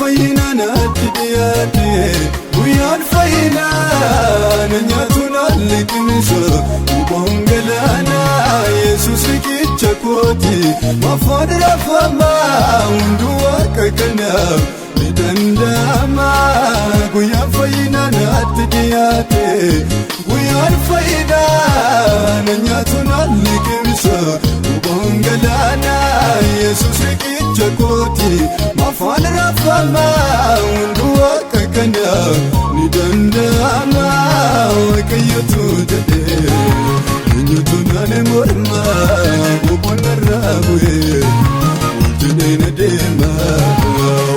fayyina naatti dhiyaate guyyaan fayyinaan nyaatuun alliqimsa bu'uun galaana Yesuus riqicha kooti mafaan rafamaa hunduu akka kanaaf ni danda'ama guyyaan fayyina naatti dhiyaate guyyaan fayyinaan nyaatuun alliqimsa bu'uun galaana Yesuus riqicha kooti mafaan rafamaa hunduu akka kanaaf ni danda'ama Waaqayyotu jedhee eenyutu naan morma boqonnarraa bu'ee wajjin adeema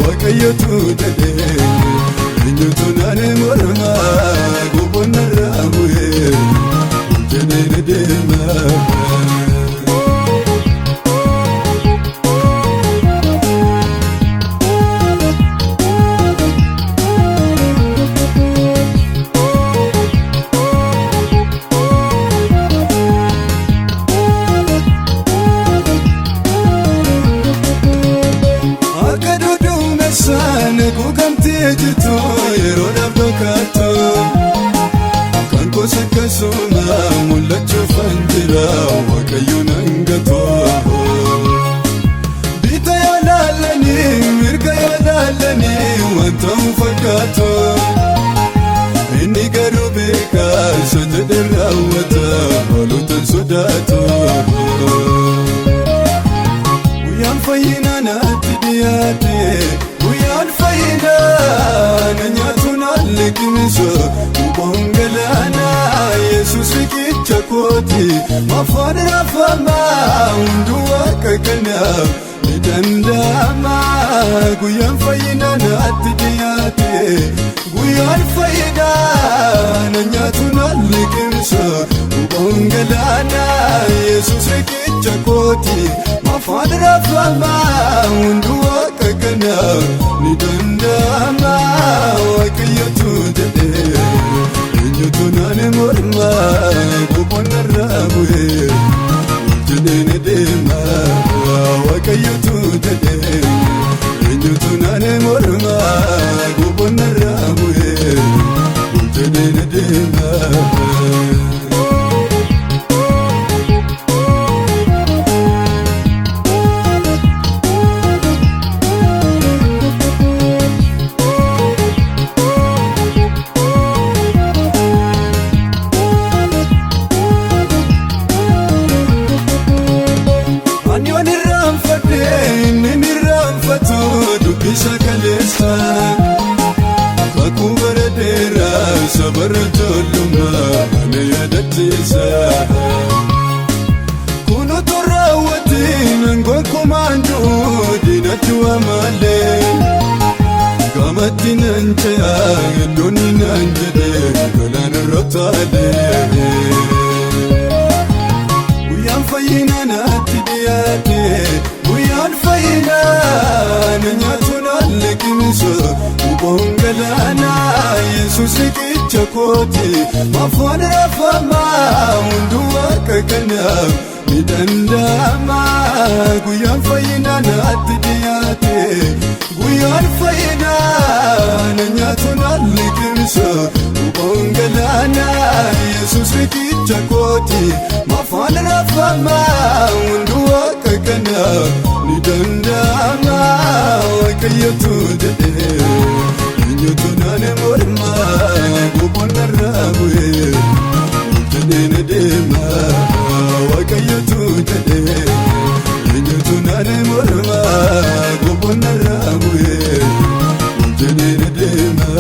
Waaqayyotu jedhee eenyutu naan morma boqonnarraa bu'ee wajjin adeema Jitu yeroo dhaabbatu kan gosa kasuma mul'achuuf anjira Waaqayyoon hangatu bita yoo laalanii mirga yoo laalanii wanta hin fakkaatu inni garuu beekaa isa jedhe raawwata haalota sodaatu guyyaan fayyina naatti dhiyaate guyyaan fayyinaan nyaatuun alliqimsa bu'uun galaana Yesuus riqicha kooti mafaan rafamaa hunduu akka kanaaf ni danda'ama guyyaan fayyina naatti dhiyaate guyyaan fayyinaan nyaatuun alliqimsa bu'uun galaana Yesuus riqicha kooti mafaan rafamaa hunduu akka kanaaf ni danda'ama Waaqayyotu jedhee eenyutu naan morma boqonnarraa bu'ee wajjin adeema Waaqayyotu jedhee eenyutu naan morma boqonnarraa bu'ee wajjin adeema kakuu bara dheeraa sabara ijoollummaa ana yaadachiisa kun utuu raawwatiin aangoon kumaanduu diinatti waamaalee gamatti nan ce'a iddoonni naan jedhee galaanarra taalee guyyaan fayyina naatti dhiyaate guyyaan fayyinaan nyaatuun alliqimsa bu'uun galaana Yesuus riqicha kooti mafaan rafamaa hunduu akka kanaaf ni danda'ama guyyaan fayyina naatti dhiyaate guyyaan fayyinaan nyaatuun alliqimsa bu'uun galaana Yesuus riqicha kooti mafaan rafamaa hunduu akka kanaaf ni danda'ama Waaqayyotu jedhee eenyutu naan morma boqonnarraa bu'ee wajjin adeema Waaqayyotu jedhee eenyutu naan morma boqonnarraa bu'ee wajjin adeema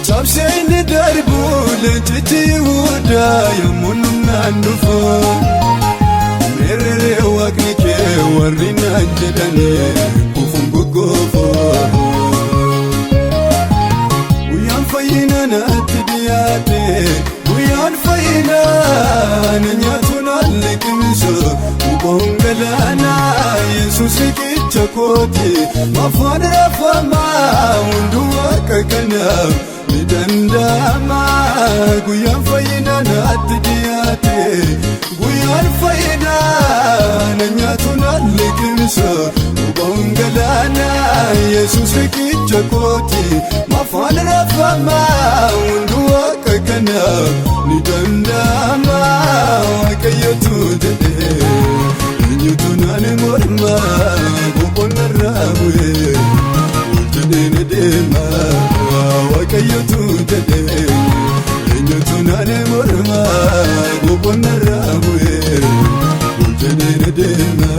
Cabseenni darbu leenjichi Yihuudaa yommuu humnaan dhufu Erere waaqni kee warri naan jedhani kufuun goggoofu. Guyyaan fayyina naatti dhiyaate guyyaan fayyina na nyaatu naan liqimsu bu'uun galaana Yesuus riqicha kooti mafaan rafamaa hunduu akka kanaaf ni danda'ama. Guyyaan fayyina naatti dhiyaate guyyaan fayyina na nyaatu naan liqimsu bu'uun galaana Yesuus riqicha kooti mafaan rafamaa hunduu akka kanaaf ni danda'ama. Waaqayyotu jedhee eenyutu naan morma boqonnarraa bu'ee jedhee deema. Waaqayyotu jedhee eenyutu naan morma boqonnarraa bu'ee jedhee deema.